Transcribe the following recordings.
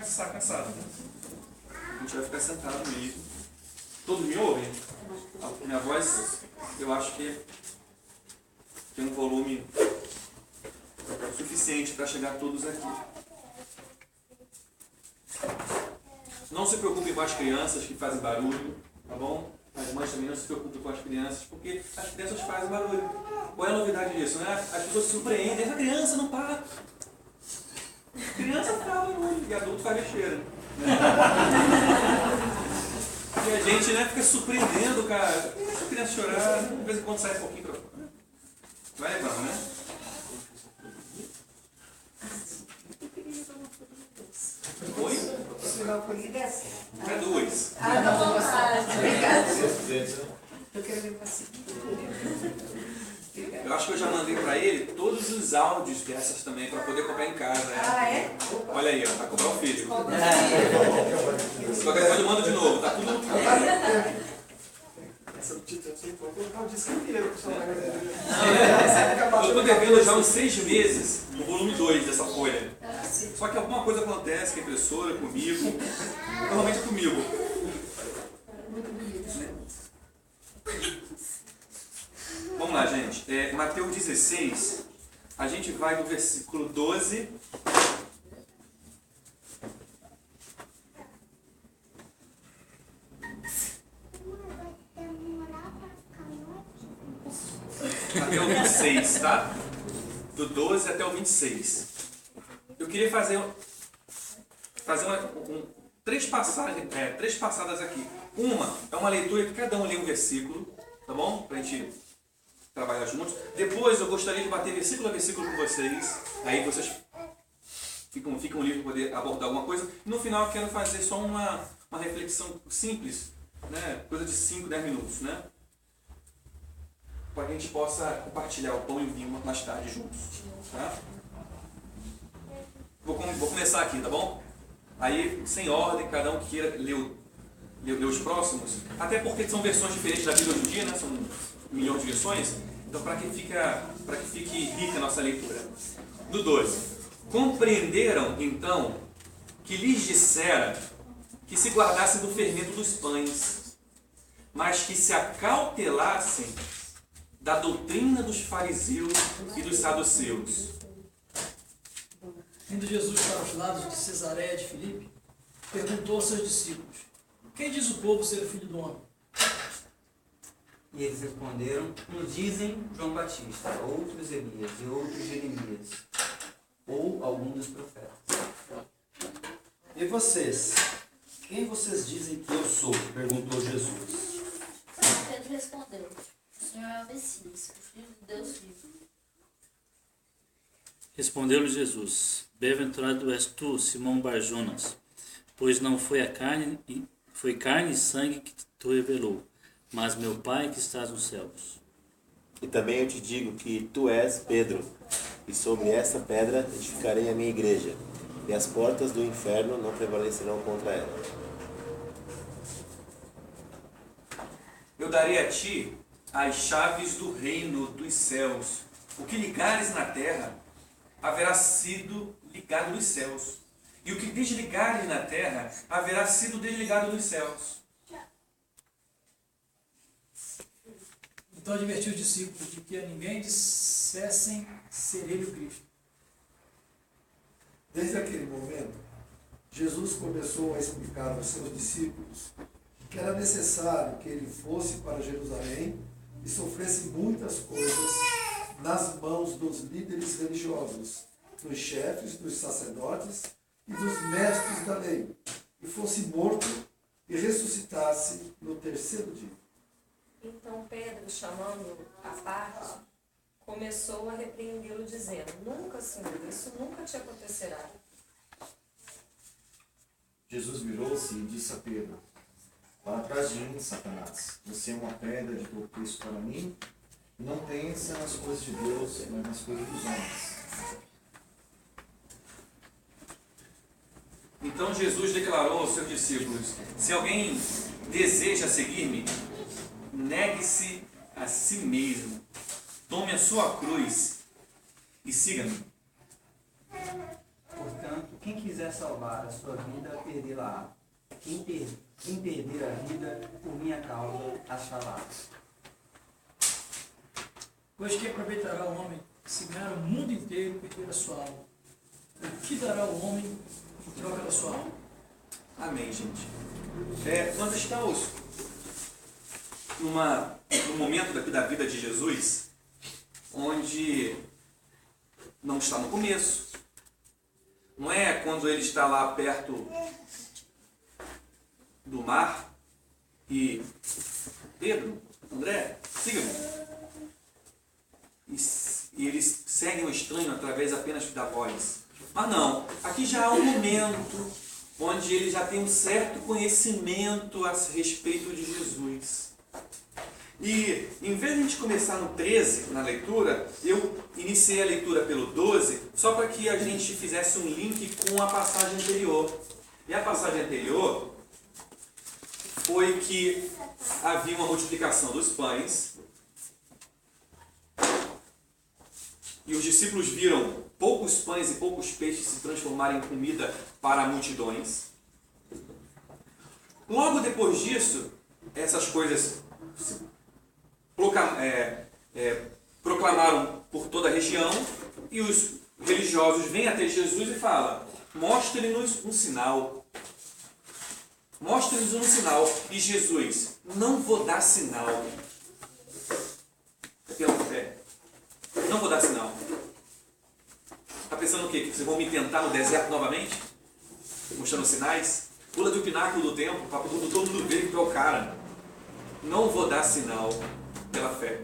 estar cansado, né? A gente vai ficar sentado mesmo. Todos me ouvem? A minha voz, eu acho que tem um volume suficiente para chegar a todos aqui. Não se preocupe com as crianças que fazem barulho, tá bom? As mães também não se preocupem com as crianças, porque as crianças fazem barulho. Qual é a novidade disso, né? As pessoas se surpreendem, essa criança não para. Criança fala barulho e adulto faz besteira. Né? E a gente, né, fica surpreendendo, cara. Se a criança chorar, de vez em quando sai um pouquinho pra fora. Vai levando, né? Oi? É dois. Não, obrigada. Eu quero ver você. Eu acho que eu já mandei pra ele todos os áudios dessas também, pra poder comprar em casa. Né? Ah, é? Olha aí, ó, vai comprar o filho. Qualquer coisa eu mando de novo, tá tudo. Essa do título assim, vou colocar o disco inteiro. Eu estou devendo já uns 6 meses no volume 2 dessa folha. Só que alguma coisa acontece com a impressora, comigo. Normalmente é comigo. Vamos lá, gente. Mateus 16, a gente vai do versículo 12. Até o 26, tá? Do 12 até o 26. Eu queria fazer três passadas aqui. Uma é uma leitura que cada um lê um versículo, tá bom? Pra gente trabalhar juntos. Depois eu gostaria de bater versículo a versículo com vocês. Aí vocês ficam livres para poder abordar alguma coisa. E no final eu quero fazer só uma reflexão simples, né? Coisa de 5, 10 minutos, né? Para que a gente possa compartilhar o pão e o vinho mais tarde juntos. Tá? Vou começar aqui, tá bom? Aí, sem ordem, cada um queira ler os próximos. Até porque são versões diferentes da Bíblia hoje em dia, né? São 1 milhão de versões. Então, para que fique rica a nossa leitura. Do 12. Compreenderam, então, que lhes dissera que se guardassem do fermento dos pães, mas que se acautelassem da doutrina dos fariseus e dos saduceus. Indo Jesus para os lados de Cesareia de Filipe, perguntou aos seus discípulos: quem diz o povo ser o filho do homem? E eles responderam: uns dizem João Batista, outros Elias e outros Jeremias, ou algum dos profetas. E vocês? Quem vocês dizem que eu sou? Perguntou Jesus. Pedro respondeu: o Senhor é o Messias, o Filho de Deus vivo. Respondeu-lhe Jesus: bem-aventurado és tu, Simão Barjonas, pois não foi carne e sangue que tu revelou, mas meu Pai que estás nos céus. E também eu te digo que tu és Pedro, e sobre essa pedra edificarei a minha igreja, e as portas do inferno não prevalecerão contra ela. Eu darei a ti as chaves do reino dos céus. O que ligares na terra haverá sido ligado nos céus, e o que desligares na terra haverá sido desligado nos céus. Então advertiu os discípulos de que a ninguém dissessem ser ele o Cristo. Desde aquele momento, Jesus começou a explicar aos seus discípulos que era necessário que ele fosse para Jerusalém e sofresse muitas coisas nas mãos dos líderes religiosos, dos chefes, dos sacerdotes e dos mestres da lei, e fosse morto e ressuscitasse no terceiro dia. Então Pedro, chamando-o à parte, começou a repreendê-lo, dizendo: nunca, Senhor, isso nunca te acontecerá. Jesus virou-se e disse a Pedro: para trás de mim, Satanás, você é uma pedra de tropeço para mim, e não pensa nas coisas de Deus, mas nas coisas dos homens. Então Jesus declarou aos seus discípulos: se alguém deseja seguir-me, negue-se a si mesmo, tome a sua cruz e siga-me. Portanto, quem Quem quiser salvar a sua vida, perdê-la-á. Quem perder a vida por minha causa, achará. Pois que aproveitará o homem se ganhar o mundo inteiro e perder a sua alma? O que dará o homem em troca da sua alma? Amém, gente. Nós estamos num momento da vida de Jesus onde não está no começo. Não é quando ele está lá perto do mar e Pedro, André, siga-me. E eles seguem o estranho através apenas da voz. Mas não, aqui já há um momento onde ele já tem um certo conhecimento a respeito de Jesus. E em vez de a gente começar no 13, na leitura, eu iniciei a leitura pelo 12, só para que a gente fizesse um link com a passagem anterior. E a passagem anterior foi que havia uma multiplicação dos pães, e os discípulos viram poucos pães e poucos peixes se transformarem em comida para multidões. Logo depois disso, essas coisas se proclamaram por toda a região, e os religiosos vêm até Jesus e falam: mostre-nos um sinal. Mostre-nos um sinal. E Jesus: não vou dar sinal. Pela fé. Não vou dar sinal. Está pensando o quê? Que vocês vão me tentar no deserto novamente? Mostrando sinais? Pula do pináculo do templo, para todo mundo ver que tu é o cara. Não vou dar sinal pela fé.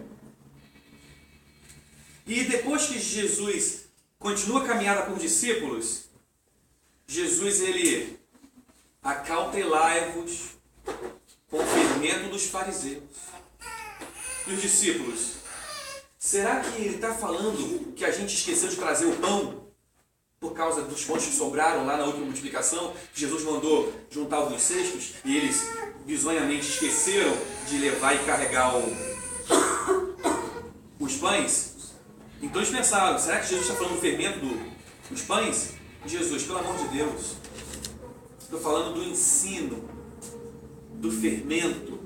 E depois que Jesus continua a caminhada com os discípulos, Jesus, ele: acautelai-vos com o fermento dos fariseus. E os discípulos: será que ele está falando que a gente esqueceu de trazer o pão por causa dos pães que sobraram lá na última multiplicação? Jesus mandou juntar alguns cestos e eles bizonhamente esqueceram de levar e carregar os pães? Então eles pensaram: será que Jesus está falando do fermento dos pães? Jesus, pelo amor de Deus, estou falando do ensino, do fermento,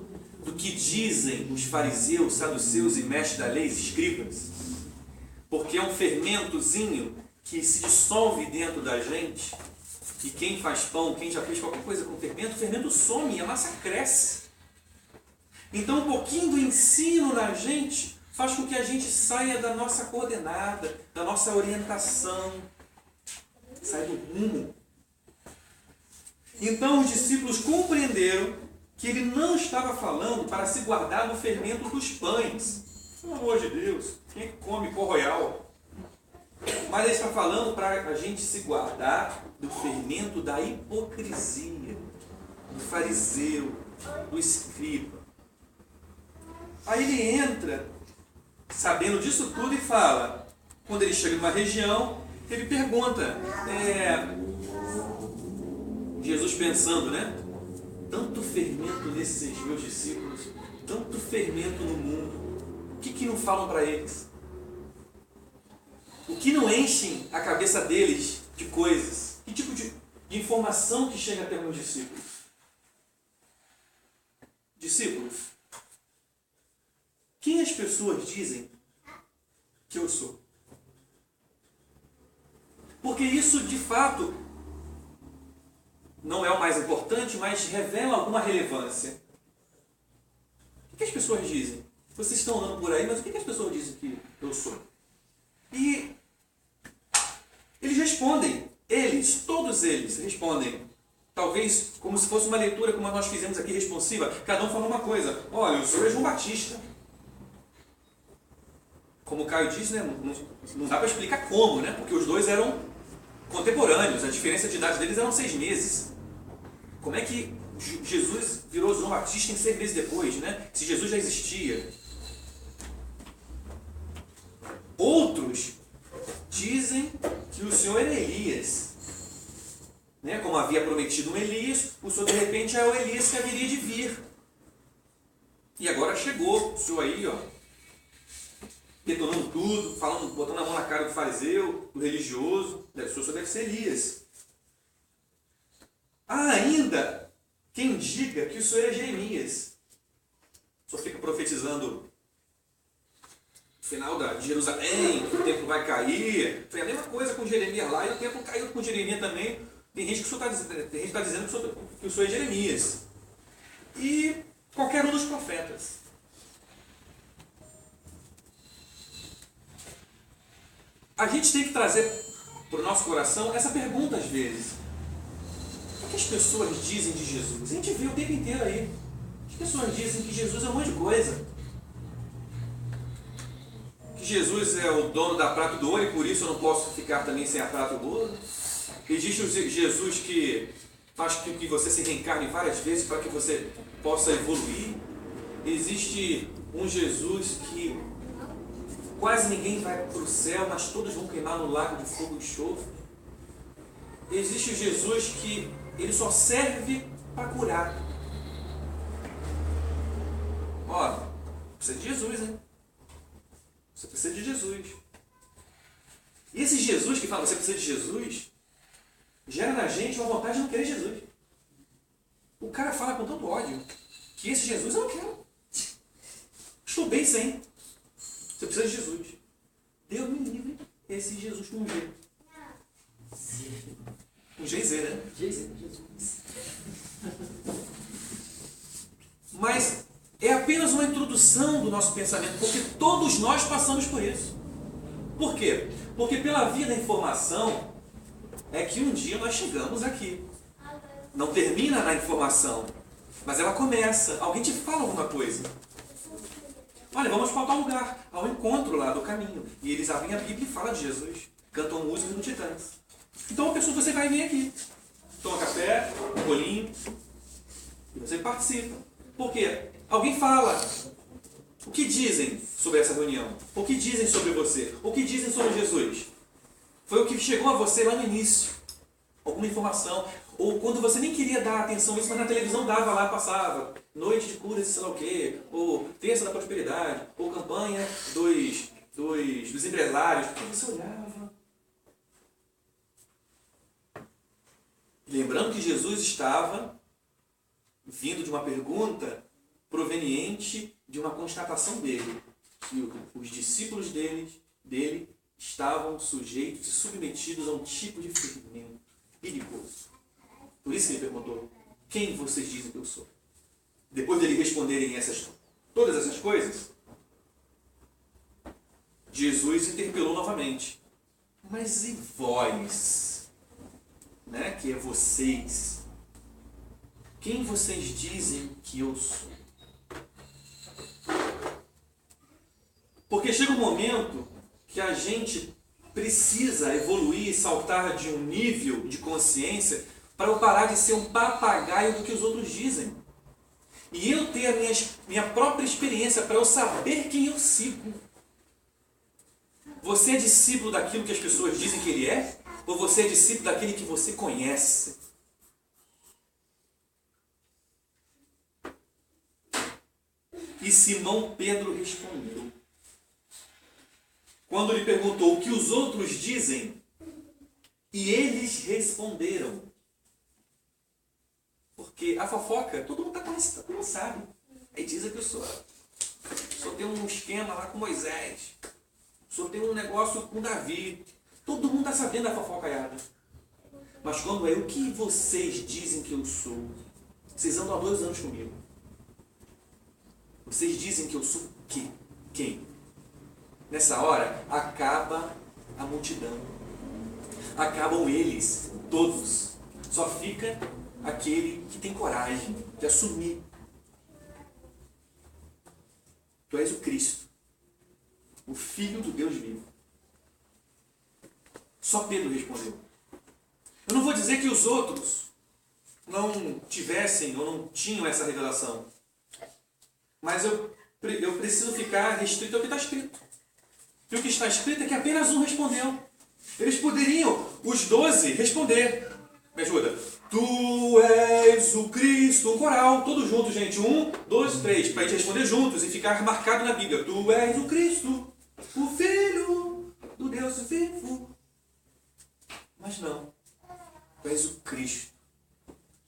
do que dizem os fariseus, saduceus e mestres da lei, escribas. Porque é um fermentozinho que se dissolve dentro da gente, e quem faz pão, quem já fez qualquer coisa com fermento, o fermento some e a massa cresce. Então um pouquinho do ensino na gente faz com que a gente saia da nossa coordenada, da nossa orientação, sai do rumo. Então os discípulos compreenderam que ele não estava falando para se guardar no fermento dos pães. Pelo amor de Deus, quem é que come pão royal? Mas ele está falando para a gente se guardar do fermento da hipocrisia, do fariseu, do escriba. Aí ele entra, sabendo disso tudo, e fala, quando ele chega numa região, ele pergunta, Jesus pensando, né? Tanto fermento nesses meus discípulos, tanto fermento no mundo, o que não falam para eles? O que não enchem a cabeça deles de coisas? Que tipo de informação que chega até meus discípulos? Discípulos, quem as pessoas dizem que eu sou? Porque isso, de fato, não é o mais importante, mas revela alguma relevância. O que as pessoas dizem? Vocês estão andando por aí, mas o que as pessoas dizem que eu sou? E eles respondem, todos eles respondem, talvez como se fosse uma leitura como nós fizemos aqui, responsiva, cada um fala uma coisa. Olha, eu sou João Batista. Como o Caio disse, né, não dá para explicar como, né, porque os dois eram contemporâneos, a diferença de idade deles eram 6 meses. Como é que Jesus virou João Batista em 6 meses depois, né? Se Jesus já existia. Outros dizem que o Senhor era Elias, né? Como havia prometido um Elias, o Senhor de repente é o Elias que haveria de vir. E agora chegou o Senhor aí, ó, detonando tudo, falando, botando a mão na cara do fariseu, do religioso. O Senhor deve ser Elias. ainda quem diga que o Senhor é Jeremias. Só fica profetizando o final de Jerusalém, que o templo vai cair. Foi a mesma coisa com Jeremias lá, e o templo caiu com Jeremias também. Tem gente que está dizendo que o Senhor é Jeremias. E qualquer um dos profetas. A gente tem que trazer para o nosso coração essa pergunta às vezes. O que as pessoas dizem de Jesus? A gente vê o tempo inteiro aí. As pessoas dizem que Jesus é um monte de coisa. Que Jesus é o dono da prata e do ouro e por isso eu não posso ficar também sem a prata e o ouro. Existe o Jesus que faz com que você se reencarne várias vezes para que você possa evoluir. Existe um Jesus que quase ninguém vai para o céu, mas todos vão queimar no lago de fogo e enxofre. Existe o Jesus que ele só serve para curar. Ó, precisa de Jesus, hein? Você precisa de Jesus. E esse Jesus que fala, você precisa de Jesus, gera na gente uma vontade de não querer Jesus. O cara fala com tanto ódio que esse Jesus eu não quero. Estou bem sem. Você precisa de Jesus. Deus me livre esse Jesus com G. Com GZ, né? Jesus. Mas é apenas uma introdução do nosso pensamento, porque todos nós passamos por isso. Por quê? Porque pela via da informação é que um dia nós chegamos aqui. Não termina na informação, mas ela começa. Alguém te fala alguma coisa. Olha, vamos para tal lugar, ao encontro lá do caminho. E eles abrem a Bíblia e falam de Jesus. Cantam música no Titãs. Então a pessoa, você vai vir aqui. Toma café, um bolinho, e você participa. Por quê? Alguém fala. O que dizem sobre essa reunião? O que dizem sobre você? O que dizem sobre Jesus? Foi o que chegou a você lá no início. Alguma informação. Ou quando você nem queria dar atenção a isso, mas na televisão dava lá, passava. Noite de cura, sei lá o quê. Ou terça da prosperidade. Ou campanha dos empresários. Porque você olhava. Lembrando que Jesus estava vindo de uma pergunta proveniente de uma constatação dele. Que os discípulos dele estavam sujeitos e submetidos a um tipo de fermento perigoso. Por isso que ele perguntou, quem vocês dizem que eu sou? Depois dele responderem todas essas coisas, Jesus interpelou novamente. Mas e vós? Né? Que é vocês. Quem vocês dizem que eu sou? Porque chega um momento que a gente precisa evoluir e saltar de um nível de consciência para eu parar de ser um papagaio do que os outros dizem. E eu ter a minha própria experiência para eu saber quem eu sigo. Você é discípulo daquilo que as pessoas dizem que ele é? Ou você é discípulo daquele que você conhece? E Simão Pedro respondeu. Quando lhe perguntou o que os outros dizem, e eles responderam. Porque a fofoca, todo mundo está conhecendo, todo mundo sabe. Aí dizem que o senhor tem um esquema lá com Moisés. O senhor tem um negócio com Davi. Todo mundo está sabendo da fofocaiada. Mas quando é o que vocês dizem que eu sou? Vocês andam há 2 anos comigo. Vocês dizem que eu sou quem? Nessa hora, acaba a multidão. Acabam eles, todos. Só fica aquele que tem coragem de assumir. Tu és o Cristo, o Filho do Deus vivo. Só Pedro respondeu. Eu não vou dizer que os outros não tivessem ou não tinham essa revelação. Mas eu preciso ficar restrito ao que está escrito. E o que está escrito é que apenas um respondeu. Eles poderiam, os 12, responder. Me ajuda. Tu és o Cristo. Um coral, todos juntos, gente. 1, 2, 3. Para a gente responder juntos e ficar marcado na Bíblia. Tu és o Cristo, o Filho do Deus vivo. Mas não. Tu és o Cristo,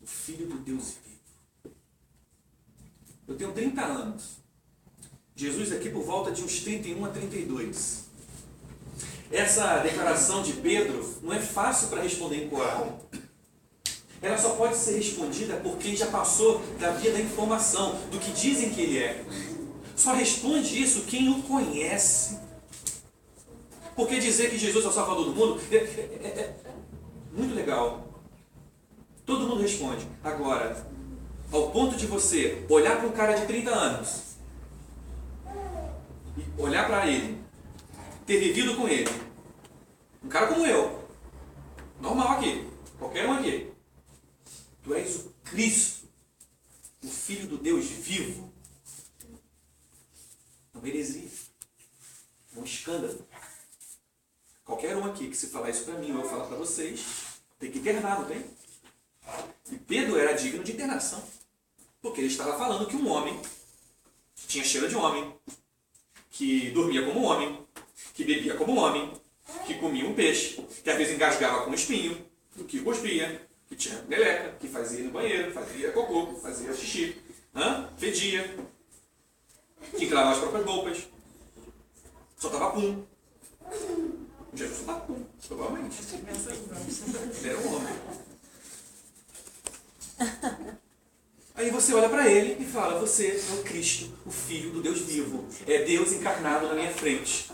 o Filho 31 a 32. Essa declaração de Pedro não é fácil para responder em coral. Ela só pode ser respondida por quem já passou da via da informação, do que dizem que ele é. Só responde isso quem o conhece. Porque dizer que Jesus é o Salvador do mundo é muito legal. Todo mundo responde. Agora, ao ponto de você olhar para um cara de 30 anos, e olhar para ele, ter vivido com ele, um cara como eu, normal aqui, qualquer um aqui, tu és o Cristo, o Filho do Deus vivo. Uma heresia, um escândalo. Qualquer um aqui que se falar isso para mim, ou eu falar para vocês, tem que internar, não tem? E Pedro era digno de internação, porque ele estava falando que um homem que tinha cheiro de homem, que dormia como um homem, que bebia como um homem, que comia um peixe, que às vezes engasgava com um espinho, que cuspia, que tinha meleca, que fazia no banheiro, fazia cocô, fazia xixi, fedia, tinha que lavar as próprias roupas, só estava pum. Jesus só estava pum, provavelmente. Ele era um homem. Aí você olha para ele e fala, você é o Cristo, o Filho do Deus vivo. É Deus encarnado na minha frente.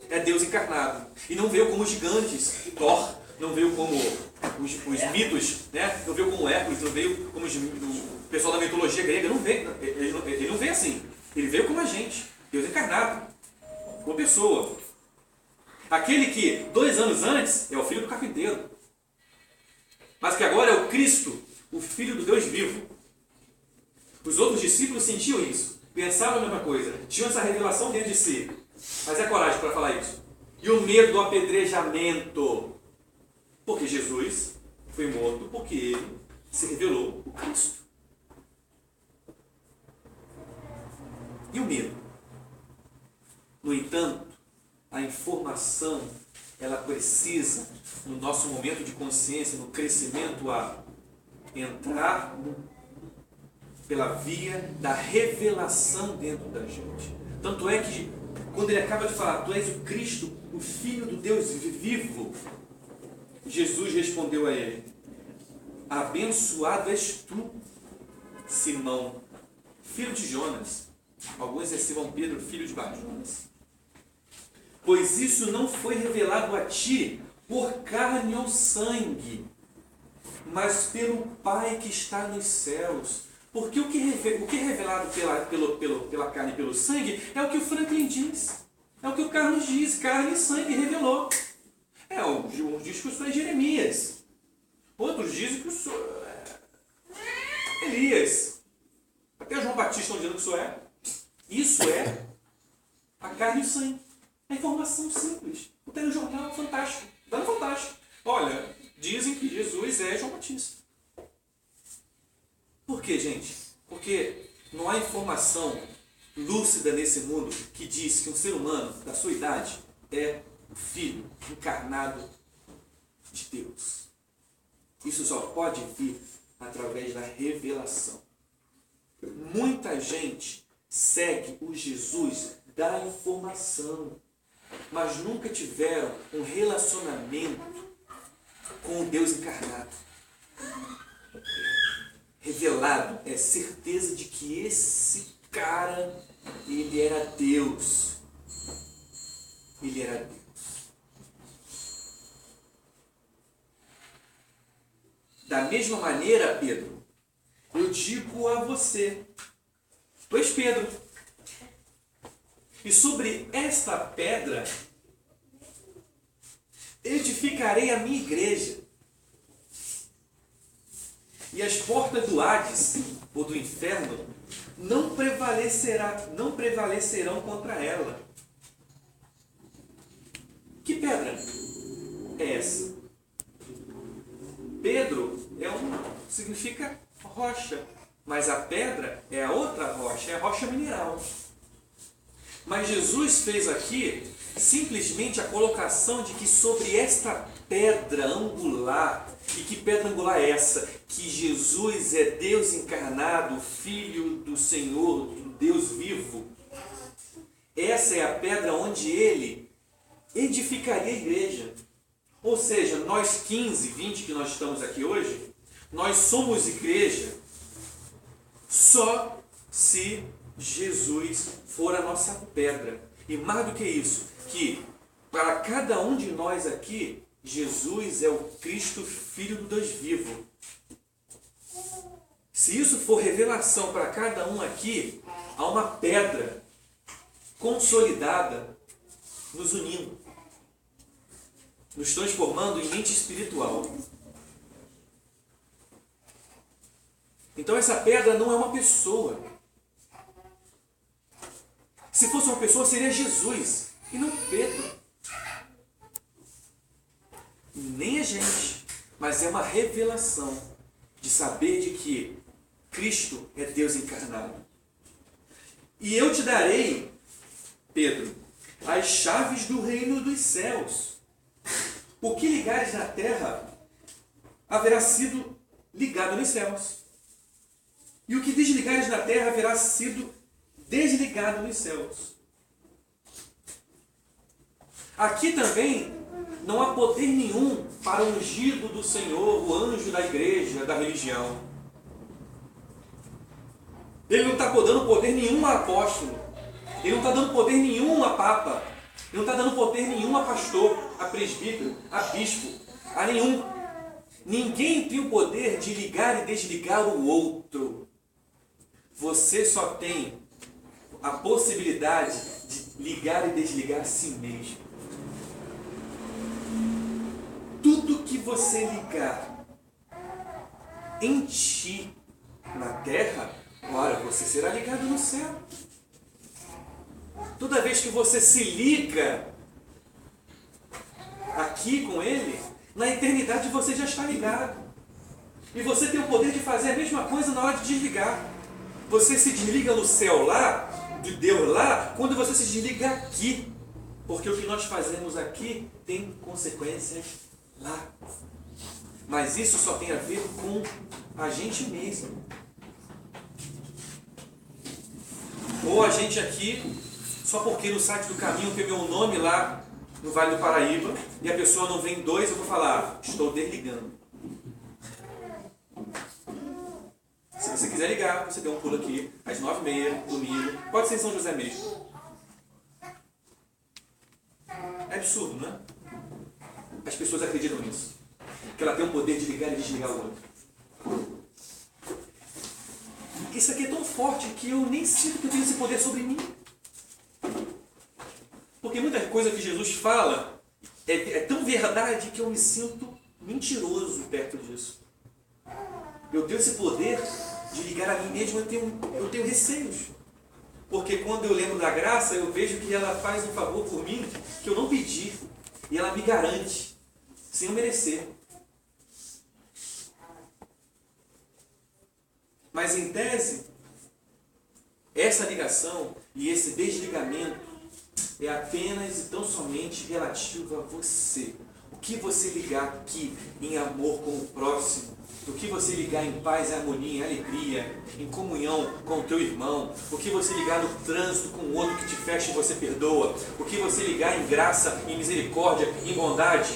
É Deus encarnado. E não veio como os gigantes, Thor, não veio como os mitos, né? Não veio como Hércules, não veio como o pessoal da mitologia grega. Não veio, ele não veio assim. Ele veio como a gente, Deus encarnado, como pessoa. Aquele que 2 anos antes é o filho do carpinteiro, mas que agora é o Cristo, o Filho do Deus vivo. Os outros discípulos sentiam isso, pensavam a mesma coisa, tinham essa revelação dentro de si. Mas é coragem para falar isso. E o medo do apedrejamento. Porque Jesus foi morto porque ele se revelou o Cristo. E o medo? No entanto, a informação, ela precisa, no nosso momento de consciência, no crescimento, a entrar pela via da revelação dentro da gente. Tanto é que, quando ele acaba de falar, tu és o Cristo, o Filho do Deus vivo, Jesus respondeu a ele, abençoado és tu, Simão, filho de Jonas. Alguns é Simão Pedro, filho de Barjonas. Pois isso não foi revelado a ti por carne ou sangue, mas pelo Pai que está nos céus. Porque o que é revelado pela carne e pelo sangue é o que o Franklin diz. É o que o Carlos diz, carne e sangue revelou. Uns dizem que o senhor é Jeremias. Outros dizem que o senhor é Elias. Até João Batista estão dizendo que o senhor é. Isso é a carne e o sangue. É informação simples. O telejornal fantástico. Está no Fantástico. Olha, dizem que Jesus é João Batista. Por quê, gente? Porque não há informação lúcida nesse mundo que diz que um ser humano da sua idade é o Filho encarnado de Deus. Isso só pode vir através da revelação. Muita gente segue o Jesus da informação, mas nunca tiveram um relacionamento com o Deus encarnado. Revelado é certeza de que esse cara, ele era Deus. Ele era Deus. Da mesma maneira, Pedro, eu digo a você, tu és Pedro, e sobre esta pedra edificarei a minha igreja, e as portas do Hades, ou do inferno, não prevalecerão contra ela. Que pedra é essa? Pedro significa rocha, mas a pedra é a outra rocha, é a rocha mineral. Mas Jesus fez aqui simplesmente a colocação de que sobre esta pedra angular, e que pedra angular é essa? Que Jesus é Deus encarnado, Filho do Senhor, do Deus vivo. essa é a pedra onde ele edificaria a igreja. Ou seja, nós 15, 20 que nós estamos aqui hoje, nós somos igreja só se Jesus for a nossa pedra. E mais do que isso, que para cada um de nós aqui, Jesus é o Cristo, Filho do Deus vivo. Se isso for revelação para cada um aqui, há uma pedra consolidada nos unindo, nos transformando em mente espiritual. Então essa pedra não é uma pessoa. Se fosse uma pessoa, seria Jesus e não Pedro. Nem a gente, mas é uma revelação de saber de que Cristo é Deus encarnado. E eu te darei, Pedro, as chaves do reino dos céus. O que ligares na terra haverá sido ligado nos céus. E o que desligares na terra haverá sido desligado nos céus. Aqui também não há poder nenhum para o ungido do Senhor, o anjo da igreja, da religião. Ele não está dando poder nenhum a apóstolo. Ele não está dando poder nenhum a papa. Ele não está dando poder nenhum a pastor, a presbítero, a bispo, a nenhum. Ninguém tem o poder de ligar e desligar o outro. Você só tem a possibilidade de ligar e desligar a si mesmo. Tudo que você ligar em ti, na terra, ora, você será ligado no céu. Toda vez que você se liga aqui com Ele, na eternidade você já está ligado. E você tem o poder de fazer a mesma coisa na hora de desligar. Você se desliga no céu lá, de Deus lá, quando você se desliga aqui. Porque o que nós fazemos aqui tem consequências lá. Mas isso só tem a ver com a gente mesmo. Ou a gente aqui, só porque no site do Caminho tem meu nome lá no Vale do Paraíba e a pessoa não vem 2, eu vou falar, estou desligando. Se você quiser ligar, você dê um pulo aqui às 9h30, domingo, pode ser em São José mesmo. É absurdo, não é? As pessoas acreditam nisso. Que ela tem o poder de ligar e desligar o outro. Isso aqui é tão forte que eu nem sinto que eu tenho esse poder sobre mim. Porque muita coisa que Jesus fala é tão verdade que eu me sinto mentiroso perto disso. Eu tenho esse poder de ligar a mim mesmo, eu tenho receios. Porque quando eu lembro da graça, eu vejo que ela faz um favor por mim que eu não pedi. E ela me garante, sem eu merecer. Mas em tese, essa ligação e esse desligamento é apenas e tão somente relativo a você. O que você ligar aqui em amor com o próximo, o que você ligar em paz, em harmonia, em alegria, em comunhão com o teu irmão, o que você ligar no trânsito com o outro que te fecha e você perdoa, o que você ligar em graça, em misericórdia, em bondade,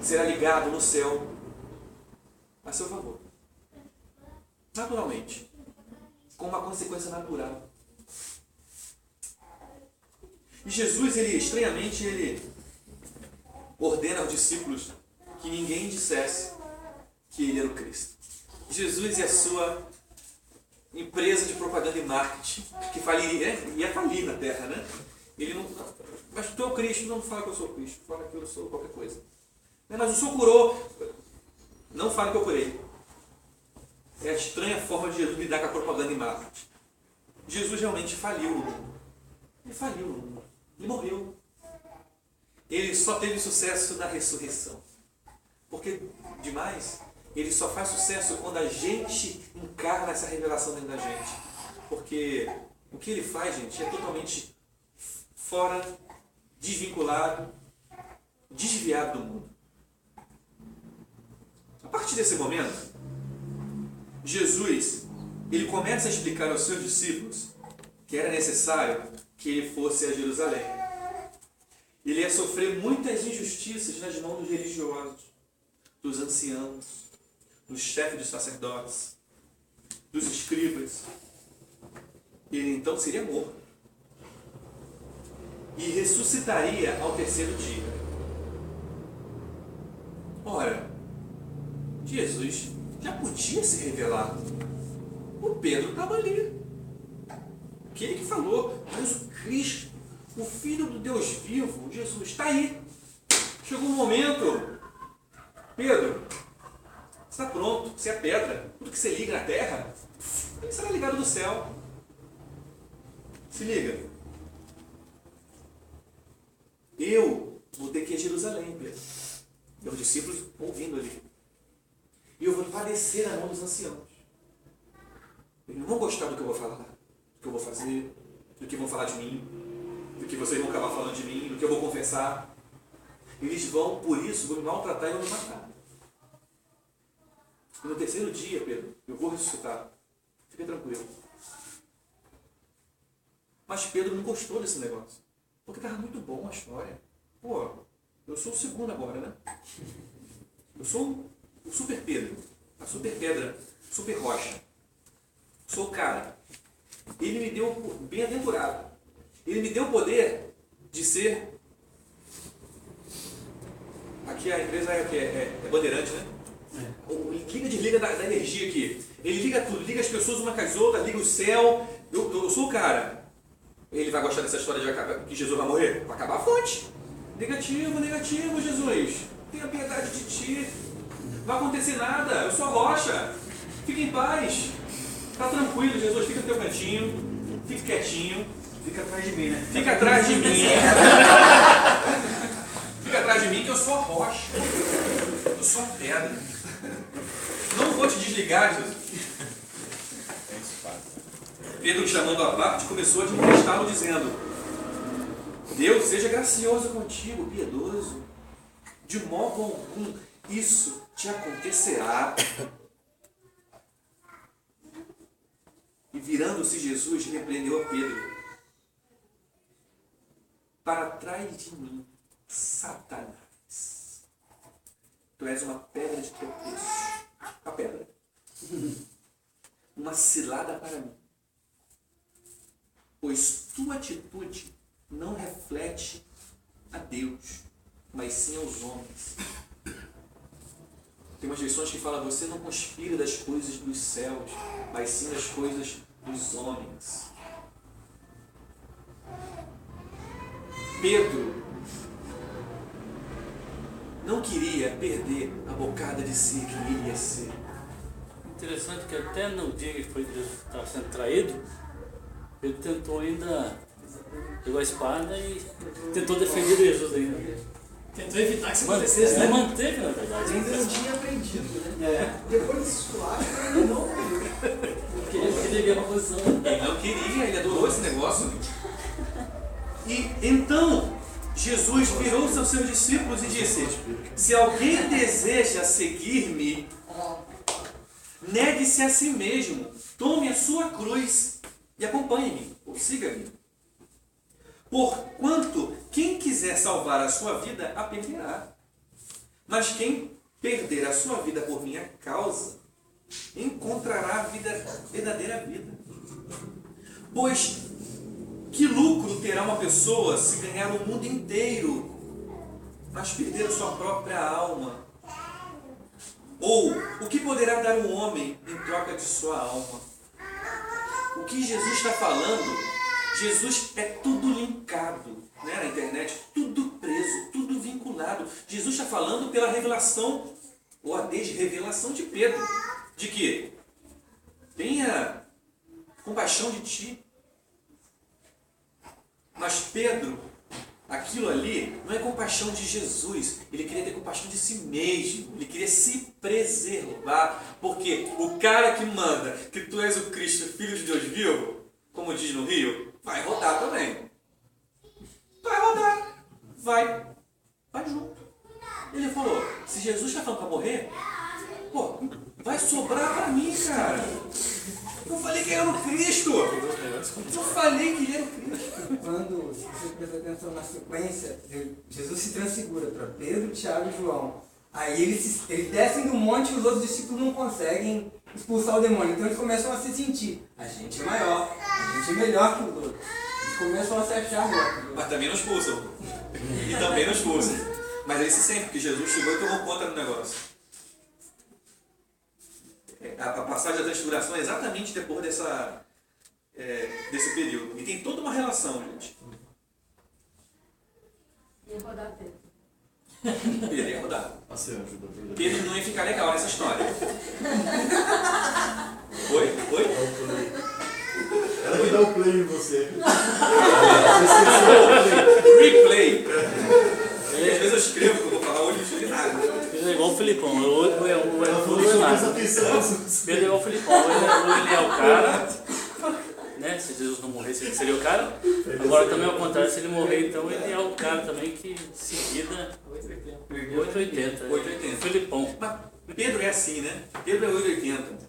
será ligado no céu a seu favor. Naturalmente. Com uma consequência natural. E Jesus, estranhamente, ele ordena aos discípulos que ninguém dissesse que ele era o Cristo. Jesus e a sua empresa de propaganda e marketing, que ia falir na terra, né? Ele não, mas tu é o Cristo, não fala que eu sou o Cristo, fala que eu sou qualquer coisa. Mas o Senhor curou, não fala que eu curei. É a estranha forma de Jesus lidar com a propaganda e marketing. Jesus realmente faliu o mundo. Ele faliu o mundo. Ele morreu. Ele só teve sucesso na ressurreição. Porque, demais, ele só faz sucesso quando a gente encarna essa revelação dentro da gente. Porque o que ele faz, gente, é totalmente fora, desvinculado, desviado do mundo. A partir desse momento, Jesus, ele começa a explicar aos seus discípulos que era necessário que ele fosse a Jerusalém. Ele ia sofrer muitas injustiças nas mãos dos religiosos, dos anciãos, dos chefes dos sacerdotes, dos escribas. Ele então seria morto e ressuscitaria ao terceiro dia. Ora, Jesus já podia se revelar. O Pedro estava ali. Aquele que falou, mas o Cristo, o Filho do Deus vivo, Jesus, está aí. Chegou um momento. Pedro, você está pronto, você é pedra. Tudo que você liga na terra, será ligado do céu. Se liga. Eu vou ter que ir a Jerusalém, Pedro. E os discípulos ouvindo ali. E eu vou padecer na mão dos anciãos. Eles não vão gostar do que eu vou falar, do que eu vou fazer, do que vão falar de mim, do que vocês vão acabar falando de mim, do que eu vou confessar. Eles vão, por isso, vão me maltratar e vão me matar. E no terceiro dia, Pedro, eu vou ressuscitar. Fica tranquilo. Mas Pedro não gostou desse negócio. Porque estava muito bom a história. Pô, eu sou o segundo agora, né? Eu sou o super Pedro, a super pedra, super rocha. Sou o cara. Ele me deu, bem-aventurado, ele me deu o poder de ser... Aqui a empresa é Bandeirante, né? Liga e desliga da energia aqui. Ele liga tudo, liga as pessoas uma com as outras, liga o céu. Eu sou o cara. Ele vai gostar dessa história de acabar, que Jesus vai morrer? Vai acabar a fonte. Negativo, negativo, Jesus. Tenha piedade de ti. Não vai acontecer nada. Eu sou a rocha. Fica em paz. Tá tranquilo, Jesus. Fica no teu cantinho. Fica quietinho. Fica atrás de mim, né? Fica atrás de mim. Fica atrás de mim que eu sou a rocha. Eu sou a pedra. Não vou te desligar, Jesus. Pedro, chamando à parte, começou a admoestá-lo, dizendo: Deus seja gracioso contigo, piedoso. De modo algum isso te acontecerá. E virando-se Jesus, repreendeu a Pedro: Para trás de mim, Satanás. Tu és uma pedra de tropeço. A pedra. Uma cilada para mim. Pois tua atitude não reflete a Deus, mas sim aos homens. Tem umas versões que falam: você não conspira das coisas dos céus, mas sim das coisas dos homens. Pedro não queria perder a bocada de si que ele ia ser. Interessante que até no dia que foi estava sendo traído, ele tentou ainda, pegou a espada e tentou defender Jesus ainda. Tentou evitar que isso acontecesse, Ele né? manteve, na verdade. Ainda não tinha aprendido, né? Depois desse esculacho, ele não Porque ele queria uma posição. Ele não queria, ele adorou esse negócio. E então Jesus virou-se aos seus discípulos e disse: se alguém deseja seguir-me, negue-se a si mesmo, tome a sua cruz e acompanhe-me, ou siga-me. Porquanto quem quiser salvar a sua vida, a perderá. Mas quem perder a sua vida por minha causa, encontrará a verdadeira vida. Pois que lucro terá uma pessoa se ganhar o mundo inteiro, mas perder a sua própria alma? Ou o que poderá dar um homem em troca de sua alma? O que Jesus está falando, Jesus é tudo linkado, né, na internet, tudo preso, tudo vinculado. Jesus está falando pela revelação, ou a desrevelação de Pedro, de que tenha compaixão de ti. Mas Pedro, aquilo ali não é compaixão de Jesus, ele queria ter compaixão de si mesmo, ele queria se preservar, porque o cara que manda que tu és o Cristo, Filho de Deus vivo, como diz no Rio, vai rodar também. Vai rodar, vai junto. Ele falou: se Jesus está falando para morrer, pô, vai sobrar para mim, cara. Eu falei que ele era o Cristo. Eu falei que ele era o Cristo. quando, se você prestar atenção na sequência, Jesus se transfigura para Pedro, Tiago e João. Aí eles descem do monte e os outros discípulos não conseguem expulsar o demônio. Então eles começam a se sentir: a gente é maior, a gente é melhor que os outros. Eles começam a se achar melhor. Mas também não expulsam. E também não expulsam. Mas aí se sente, porque Jesus chegou e tomou conta do negócio. A passagem da transfiguração é exatamente depois desse período. E tem toda uma relação, gente. Ia rodar Pedro. Pedro ia rodar. Você ajuda a Pedro. Pedro não ia ficar legal nessa história. Oi? Oi? Ela que dá o play em você. Replay. Às vezes eu escrevo que eu vou falar hoje, não escrevi nada. Pedro é igual o Filipão. Pedro é igual o Filipão. Ou ele é o cara, né? Se Jesus não morresse, ele seria o cara. Agora também ao contrário, se ele morrer, então ele é o cara também que seguida 880. 880. Filipão. Mas Pedro é assim, né? Pedro é 880.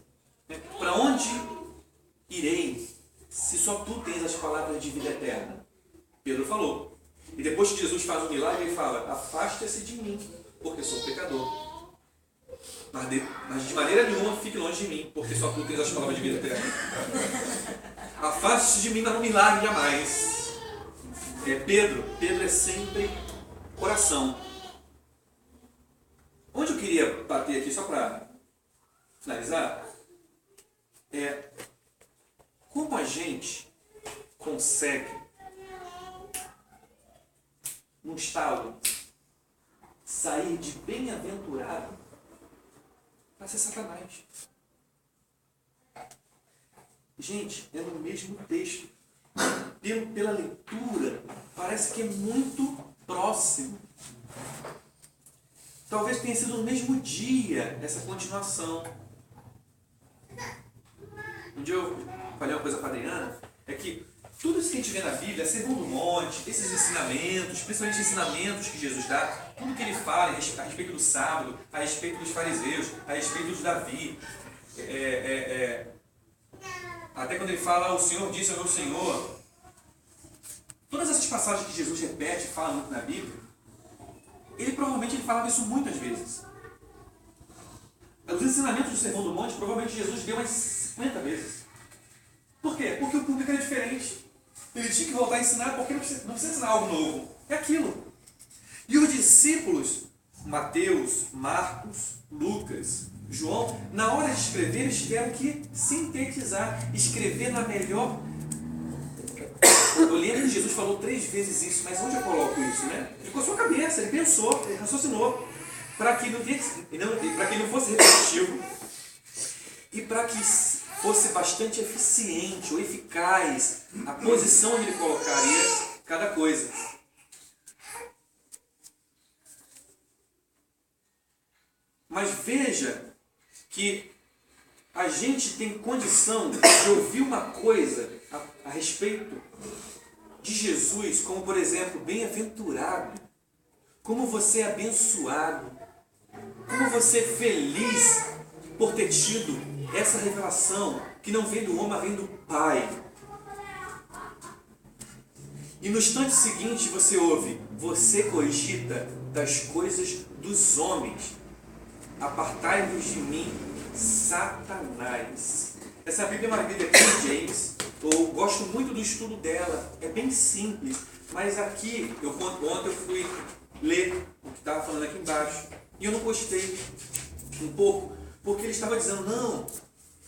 Para onde irei se só tu tens as palavras de vida eterna? Pedro falou. E depois que Jesus faz um milagre, ele fala: afasta-se de mim, porque sou pecador. Mas de maneira nenhuma fique longe de mim, porque só tu tens as palavras de vida eterna. Afaste-se de mim, mas não milagre jamais. Pedro é sempre coração. Onde eu queria bater aqui, só para finalizar, como a gente consegue, num estalo, sair de bem-aventurado para ser Satanás. Gente, é no mesmo texto. Pela leitura, parece que é muito próximo. Talvez tenha sido no mesmo dia essa continuação. Um dia eu falei uma coisa para a Adriana, é que tudo isso que a gente vê na Bíblia, Sermão do Monte, esses ensinamentos, principalmente ensinamentos que Jesus dá, tudo que ele fala a respeito do sábado, a respeito dos fariseus, a respeito de Davi, até quando ele fala: o Senhor disse ao meu Senhor, todas essas passagens que Jesus repete e fala muito na Bíblia, ele falava isso muitas vezes. Os ensinamentos do Sermão do Monte, provavelmente Jesus deu umas 50 vezes. Por quê? Porque o público era diferente. Ele tinha que voltar a ensinar, porque não precisa ensinar algo novo. É aquilo. E os discípulos, Mateus, Marcos, Lucas, João, na hora de escrever, eles tiveram que sintetizar, escrever na melhor. Eu lembro que Jesus falou 3 vezes isso, mas onde eu coloco isso, né? Ficou na sua cabeça, ele pensou, ele raciocinou, para que não fosse repetitivo e para que fosse bastante eficiente ou eficaz a posição onde ele colocaria cada coisa. Mas veja que a gente tem condição de ouvir uma coisa a respeito de Jesus, como por exemplo, bem-aventurado, como você é abençoado, como você é feliz por ter tido essa revelação que não vem do homem, mas vem do Pai. E no instante seguinte você ouve: você cogita das coisas dos homens, apartai-vos de mim, Satanás. Essa Bíblia é uma Bíblia King James. Eu gosto muito do estudo dela. É bem simples. Mas aqui, ontem eu fui ler o que estava falando aqui embaixo. E eu não gostei um pouco. Porque ele estava dizendo: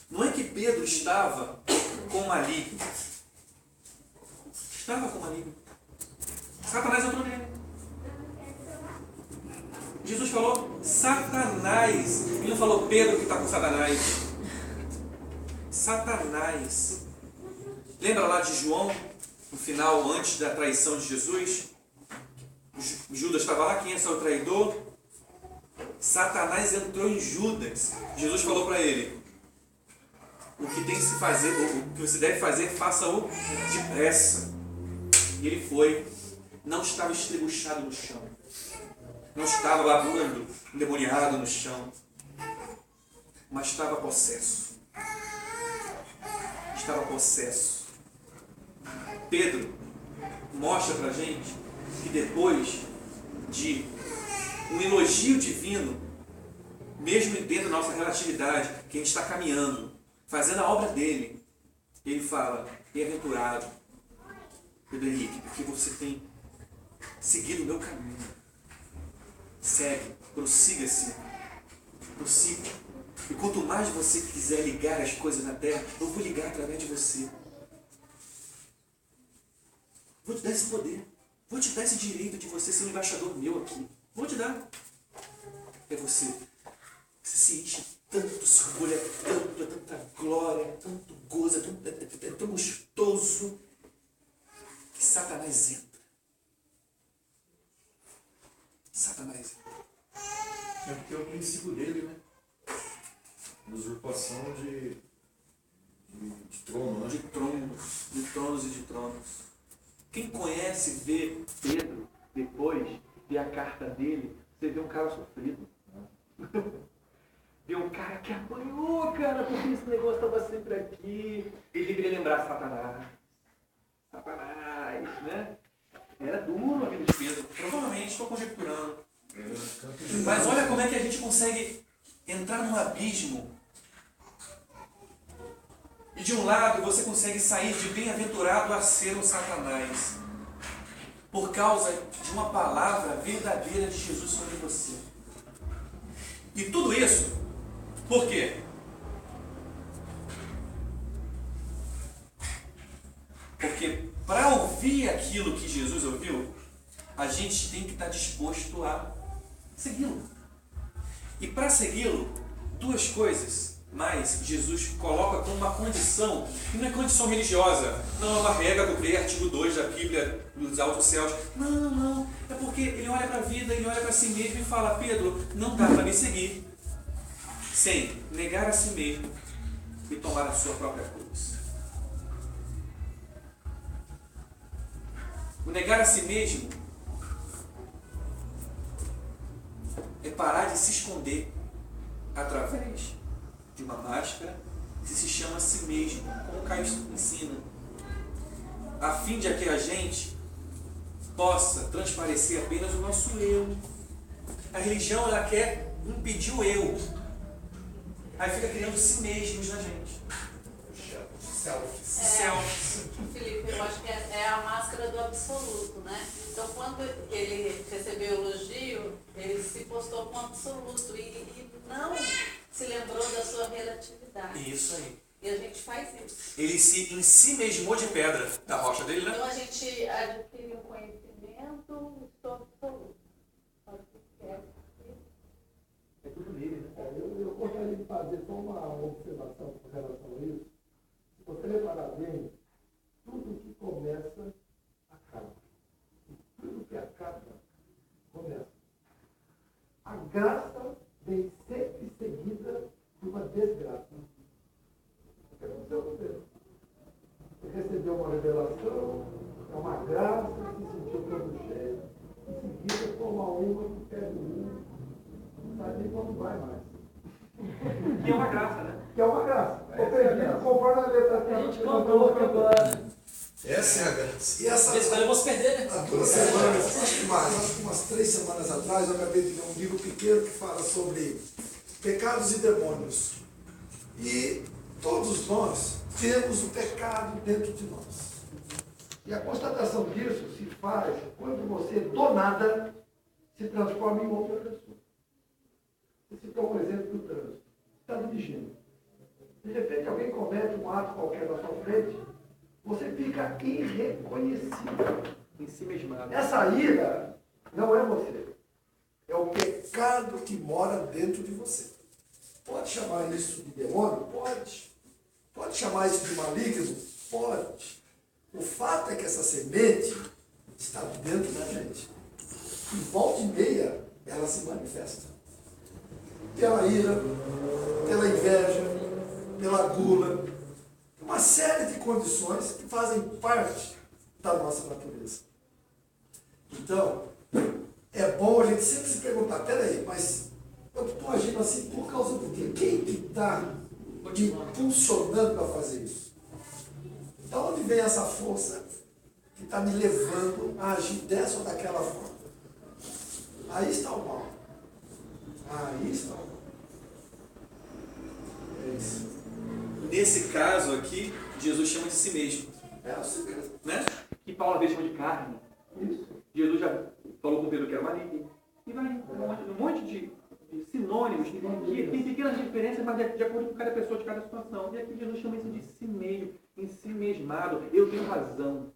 não é que Pedro estava com maligno. Estava com maligno. Satanás entrou nele. Jesus falou Satanás. Ele não falou Pedro que está com Satanás. Satanás. Lembra lá de João, no final, antes da traição de Jesus? Judas estava lá, quem é o traidor? Satanás entrou em Judas. Jesus falou para ele: o que tem que se fazer, o que você deve fazer, faça-o depressa. E ele foi. Não estava estrebuchado no chão. Não estava babando, endemoniado no chão. Mas estava possesso. Estava possesso. Pedro mostra pra gente que depois de um elogio divino, mesmo dentro da nossa relatividade, que a gente está caminhando, fazendo a obra dele, ele fala: bem-aventurado, Pedro Henrique, porque você tem seguido o meu caminho. Segue, prossiga-se, prossiga. E quanto mais você quiser ligar as coisas na terra, eu vou ligar através de você. Vou te dar esse poder. Vou te dar esse direito de você ser um embaixador meu aqui. Vou te dar. É você. Você se enche tanto, se orgulha tanto, é tanta glória, é tanto gozo, é tão gostoso, que Satanás entra. Satanás entra. É porque é o princípio dele, né? Usurpação de trono, né? De tronos e de tronos. Quem conhece, vê Pedro, depois, vê a carta dele, você vê um cara sofrido. Vê um cara que apanhou, cara, porque esse negócio estava sempre aqui. Ele deveria lembrar Satanás. Satanás, né? Era duro a vida de Pedro. Provavelmente, estou conjecturando. Mas olha como é que a gente consegue entrar num abismo. E de um lado você consegue sair de bem-aventurado a ser um Satanás. Por causa de uma palavra verdadeira de Jesus sobre você. E tudo isso, por quê? Porque para ouvir aquilo que Jesus ouviu, a gente tem que estar disposto a segui-lo. E para segui-lo, duas coisas mais Jesus coloca como uma condição, que não é condição religiosa, não é uma regra do creio, artigo 2 da Bíblia dos altos céus. Não. É porque ele olha para a vida, ele olha para si mesmo e fala: Pedro, não dá para me seguir sem negar a si mesmo e tomar a sua própria cruz. O negar a si mesmo é parar de se esconder através de uma máscara que se chama a si mesmo, como o Caio ensina, a fim de que a gente possa transparecer apenas o nosso eu. A religião, ela quer impedir o eu, aí fica criando si mesmos na gente. Selfies. Felipe, eu acho que é a máscara do absoluto, né? Então, quando ele recebeu o elogio, ele se postou com o absoluto e não se lembrou da sua relatividade. Isso aí. E a gente faz isso. Ele em si mesmou de pedra da rocha dele, né? Então, a gente adquire um conhecimento absoluto. É tudo nele, né? Eu gostaria de fazer só uma observação com relação a isso. Se você reparar bem, tudo que começa, acaba. E tudo que acaba, começa. A graça vem sempre seguida de uma desgraça. O que aconteceu com Deus? Você recebeu uma revelação, é uma graça, se sentiu todo cheio. Em seguida, toma uma que pega o mundo, não sabe nem quando vai mais. Que é uma graça, né? Que é uma graça. Conforme a letra que a gente cantou agora. Essa é a graça. E essa. Eu posso perder, né? Há 2 semanas, acho que umas 3 semanas atrás, eu acabei de ler um livro pequeno que fala sobre pecados e demônios. E todos nós temos o pecado dentro de nós. E a constatação disso se faz quando você, do nada, se transforma em outra pessoa. Você citou um exemplo do trânsito. Você está dirigindo. De repente alguém comete um ato qualquer na sua frente, você fica irreconhecível. Em si mesmado. Essa ira não é você. É o pecado que mora dentro de você. Pode chamar isso de demônio? Pode. Pode chamar isso de maligno? Pode. O fato é que essa semente está dentro da gente. E volta e meia ela se manifesta. Pela ira, pela inveja, pela gula, uma série de condições que fazem parte da nossa natureza. Então, é bom a gente sempre se perguntar: peraí, mas eu estou agindo assim por causa do quê? Quem que está me impulsionando para fazer isso? Da onde vem essa força que está me levando a agir dessa ou daquela forma. Aí está o mal. Aí está o mal. É isso. Nesse caso aqui, Jesus chama de si mesmo. É o segredo. Né? Que Paulo às vezes chama de carne. Isso. Jesus já falou com Pedro que era maligno. E vai um monte de sinônimos que tem pequenas diferenças, mas de acordo com cada pessoa, de cada situação. E aqui Jesus chama isso de si mesmo, ensimesmado. Eu tenho razão.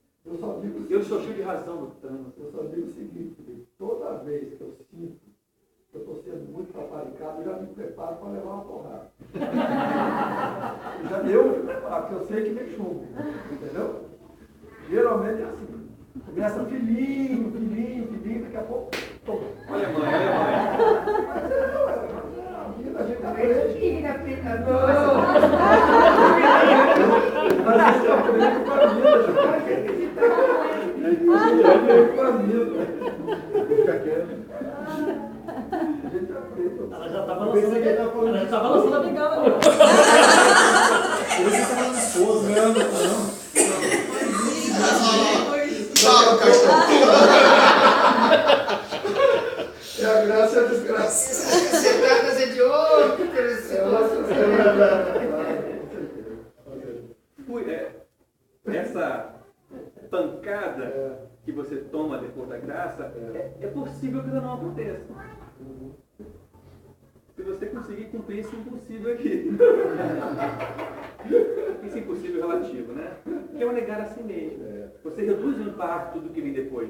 Eu sou cheio de razão no trânsito. Eu só digo o seguinte, toda vez que eu sinto que eu estou sendo muito paparicado, eu já me preparo para levar uma porrada. eu me preparo, porque eu sei que me chumbo. Entendeu? Geralmente é assim. Começa filhinho, daqui a pouco, toma. Olha a mãe, olha a mãe. Mas a vida, a gente aprende. Mas a gente aprende com a vida, fica quieto. A gente aprende. Ela já estava lançando a bengala. Você está falando de esposa. Não. Fala, é a graça e a desgraça. Você vai fazer de ouro, que interessante. Essa pancada que você toma depois da graça, é possível que ela não aconteça. Se você conseguir cumprir esse impossível aqui. Esse impossível relativo, né? Que é o negar a si mesmo. Você reduz o impacto do que vem depois.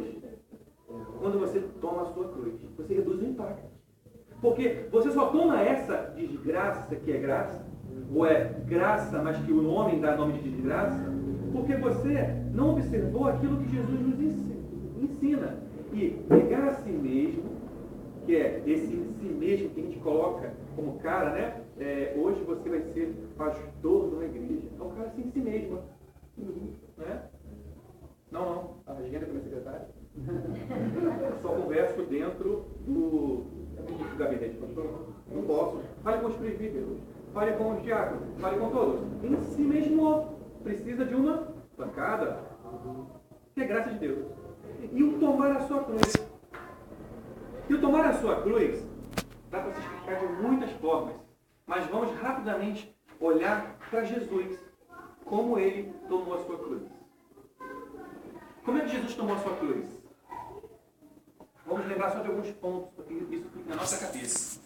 Quando você toma a sua cruz, você reduz o impacto. Porque você só toma essa desgraça, que é graça, ou é graça, mas que o homem dá nome de desgraça, porque você não observou aquilo que Jesus nos ensina. E negar a si mesmo, que é esse em si mesmo que a gente coloca como cara, né? Hoje você vai ser pastor de uma igreja. É um cara assim em si mesmo. Né? Não. A agenda como secretária. Só converso dentro do gabinete, pastor. Não posso. Fale com os presbíteros. Fale com os diáconos. Fale com todos. Em si mesmo precisa de uma pancada. Que é graça de Deus. E o tomar a sua cruz. E o tomar a sua cruz dá para se explicar de muitas formas. Mas vamos rapidamente olhar para Jesus. Como ele tomou a sua cruz. Como é que Jesus tomou a sua cruz? Vamos lembrar só de alguns pontos, porque isso fica Na nossa cabeça.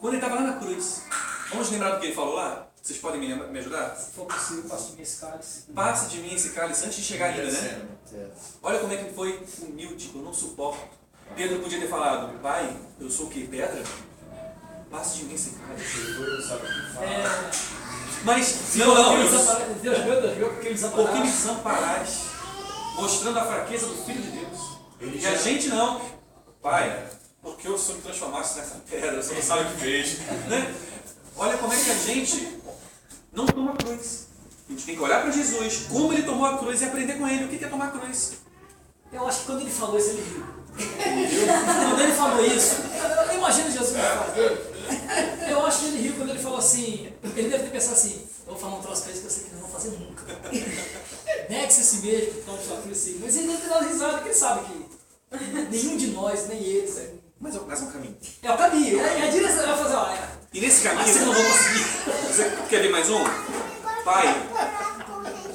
Quando ele estava lá na cruz, vamos lembrar do que ele falou lá? Vocês podem me ajudar? Se for possível, passe de mim esse cálice. Passe de mim esse cálice antes de chegar ainda, né? Olha como é que ele foi humilde, eu não suporto. Pedro podia ter falado, pai, eu sou o quê? Pedra? Passe de mim esse cálice. Mas, Deus viu porque eles porque me desamparaste, mostrando a fraqueza do Filho de Deus. E a gente não. Pai, porque o Senhor me transformasse nessa pedra, você não sabe o que fez. Né? Olha como é que a gente não toma a cruz. A gente tem que olhar para Jesus, como ele tomou a cruz e aprender com ele. O que é tomar a cruz? Eu acho que quando ele falou isso, ele riu. Quando ele falou isso, eu imagino Jesus na face dele. Eu acho que ele riu quando ele falou assim. Ele deve ter pensado assim: eu vou falar um troço pra eles que eu sei que eles não vão fazer nunca. Negue-se a si mesmo, tome sua cruz assim. Mas ele deve ter dado risada, porque ele sabe que nenhum de nós, nem eles. Mas é um caminho. É o caminho, é a direção. Vai fazer, olha. E nesse caminho. Mas você não vai conseguir. Você quer ver mais um? Pai,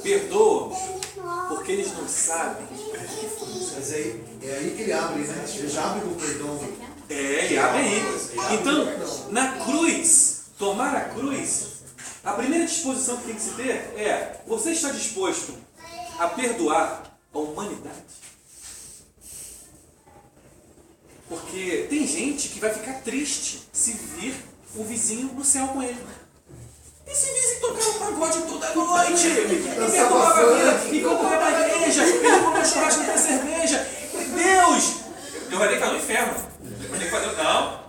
perdoa, porque eles não sabem. Mas é aí que ele abre, né? Ele já abre o perdão. Ele abre aí. Então, na cruz, tomar a cruz, a primeira disposição que tem que se ter é: você está disposto a perdoar a humanidade? Porque tem gente que vai ficar triste se vir o vizinho no céu com ele. Esse vizinho tocava um pagode toda noite, e perdoava a vida, e comprava na igreja, ele comeu churrasco e cerveja. Deus! Eu vai ter que estar no inferno. Vai ter que fazer. Não.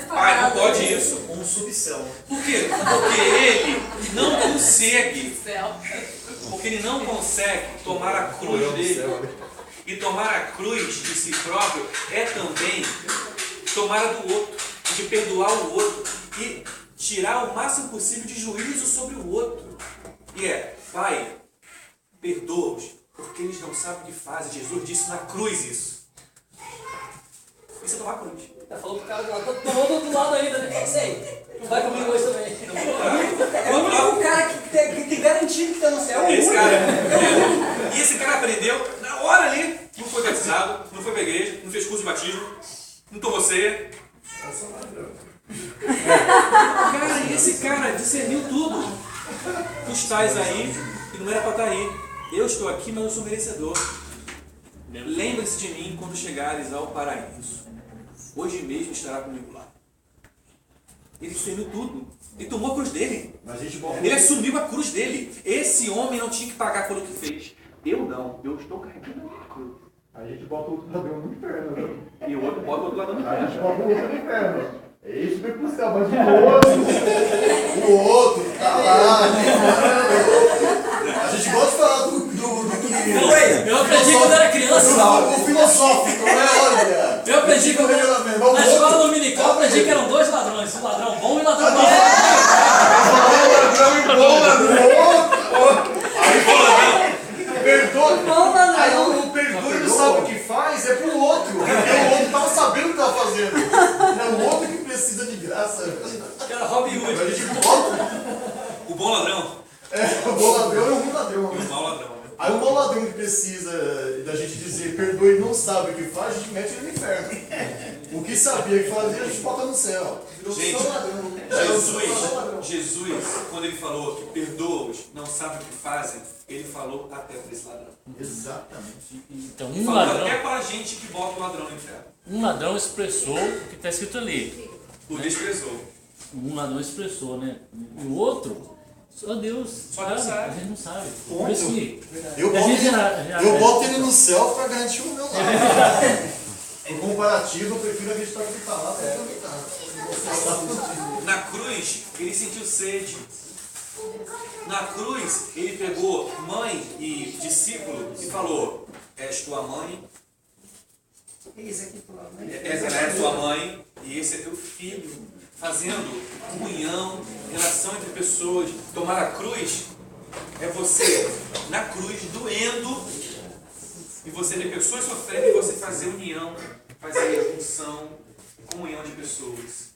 Pai, não pode isso. Com subção. Por quê? Porque ele não consegue. Porque ele não consegue tomar a cruz dele. E tomar a cruz de si próprio é também tomar a do outro, de perdoar o outro e tirar o máximo possível de juízo sobre o outro. E Pai, perdoa-os, porque eles não sabem o que fazem. Jesus disse na cruz isso. Isso é tomar cruz. Ela falou pro cara do lado, tomou do outro lado ainda, né? Sei, vai comigo hoje também. É o único cara que tem garantido que está no céu. Esse cara. E esse cara aprendeu na hora ali. Não foi batizado, não foi pra igreja, não fez curso de batismo, não tomou ceia. Cara, e esse cara discerniu tudo. Tu estás aí e não era para estar aí. Eu estou aqui, mas eu sou merecedor. Lembre-se de mim quando chegares ao paraíso. Hoje mesmo estará comigo lá. Ele discerniu tudo. Ele tomou a cruz dele. Ele assumiu a cruz dele. Esse homem não tinha que pagar pelo que fez. Eu não. Eu estou carregando a cruz. A gente bota o outro ladrão no inferno, né? E o outro bota o outro lado no A gente inferno. bota o outro no inferno. É isso que vai pro céu, mas o outro tá lá. A gente gosta de falar do que... Eu aprendi quando era criança. O filosófico, né? Olha. Eu aprendi quando na escola dominical, eu aprendi que eram dois ladrões. Um ladrão bom e um ladrão mau. Ladrão e bom ladrão. Aí fala, perdoa. Aí o perdoa e não sabe o que faz, é pro outro. Porque o outro tava sabendo o que tava fazendo. É o outro que precisa de graça. Que era Robin Hood. A gente bota. O bom ladrão. O bom ladrão é o ruim ladrão. E o mau ladrão. Aí o bom ladrão que precisa da gente dizer perdoe e não sabe o que faz, a gente mete ele no inferno. O que sabia que fazia, a gente bota no céu. Gente, Jesus, quando ele falou que perdoa-os, não sabe o que fazem, ele falou até para esse ladrão. Exatamente. Então, Ele um falou ladrão, até para a gente que bota o ladrão no inferno. um ladrão expressou o que está escrito ali. O desprezou. Um ladrão expressou, né? E o outro, só Deus sabe. A gente não sabe. Por isso que Eu boto ele no céu para garantir o meu lado. Em comparativo, eu prefiro acreditar que ele está lá para acreditar. Na cruz, ele sentiu sede. Na cruz, ele pegou mãe e discípulo e falou: és tua mãe, ela é tua mãe e esse é teu filho. Fazendo comunhão, relação entre pessoas. Tomar a cruz é você na cruz doendo e você ver pessoas sofrendo e você fazer união, fazer junção, comunhão de pessoas.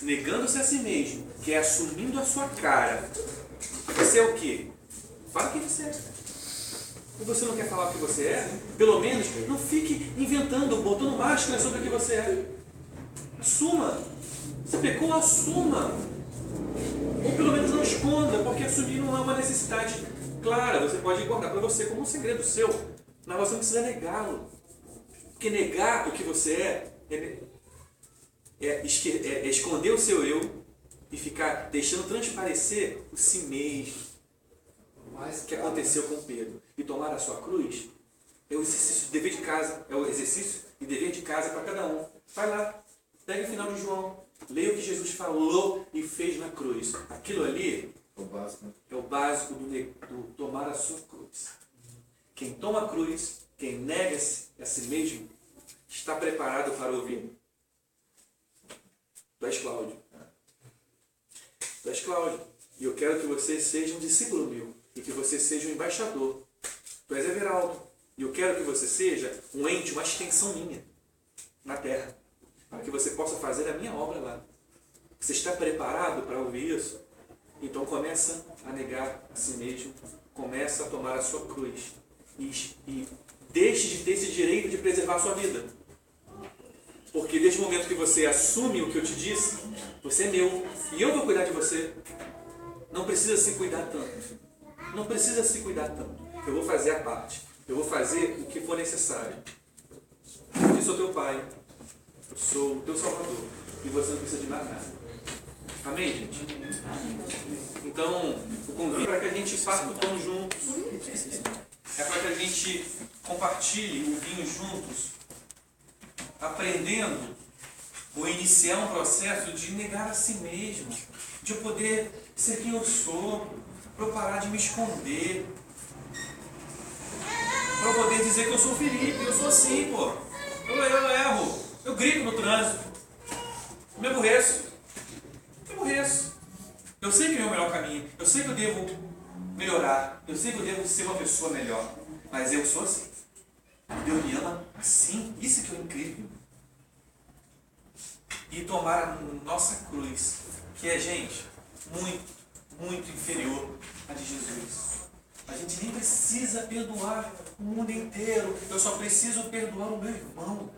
Negando-se a si mesmo, que é assumindo a sua cara. Você é o quê? Fala quem você é. E você não quer falar o que você é? Pelo menos não fique inventando, botando máscara sobre o que você é. Assuma. Você pecou, assuma. Ou pelo menos não esconda, porque assumir não é uma necessidade clara. Você pode guardar para você como um segredo seu, mas você não precisa negá-lo. Porque negar o que você é esconder o seu eu e ficar deixando transparecer o si mesmo. Mas o que aconteceu com Pedro? E tomar a sua cruz é o exercício, dever de casa, é o exercício e dever de casa para cada um. Vai lá, pega o final de João, leia o que Jesus falou e fez na cruz. Aquilo ali é o básico do tomar a sua cruz. Quem toma a cruz, quem nega-se a si mesmo, está preparado para ouvir. Tu és Cláudio. Tu és Cláudio. E eu quero que você seja um discípulo meu. E que você seja um embaixador. Tu és Everaldo. E eu quero que você seja um ente, uma extensão minha na terra. Para que você possa fazer a minha obra lá. Você está preparado para ouvir isso? Então começa a negar a si mesmo. Começa a tomar a sua cruz. E deixe de ter esse direito de preservar a sua vida. Porque desde o momento que você assume o que eu te disse, você é meu. E eu vou cuidar de você. Não precisa se cuidar tanto. Não precisa se cuidar tanto. Eu vou fazer a parte. Eu vou fazer o que for necessário. Eu sou teu pai. Eu sou o teu salvador. E você não precisa de mais nada. Amém, gente? Então, o convite é para que a gente faça o pão juntos. É para que a gente compartilhe o vinho juntos. Aprendendo ou iniciar um processo de negar a si mesmo, de eu poder ser quem eu sou, para eu parar de me esconder, para eu poder dizer que eu sou o Felipe, eu sou assim, pô. Eu erro, eu grito no trânsito, eu me aborreço, eu sei que é o melhor caminho, eu sei que eu devo melhorar. Eu sei que eu devo ser uma pessoa melhor. Mas eu sou assim. Deus me ama assim. Isso que é incrível. E tomar a nossa cruz, que é, gente, muito, muito inferior à de Jesus. A gente nem precisa perdoar o mundo inteiro. Eu só preciso perdoar o meu irmão.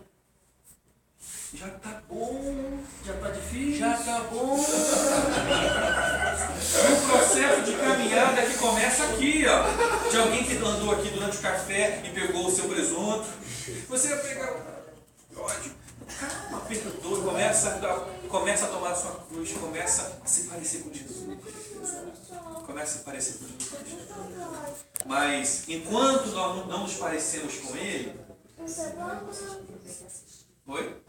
Já tá bom. Já tá difícil. Já tá bom. Um processo de caminhada que começa aqui, ó. De alguém que andou aqui durante o café e pegou o seu presunto. Você vai pegar ódio. Calma, perdoa. Começa a tomar a sua cruz. Começa a se parecer com Jesus. Começa a se parecer com Jesus. Mas enquanto nós não nos parecemos com Ele. Oi?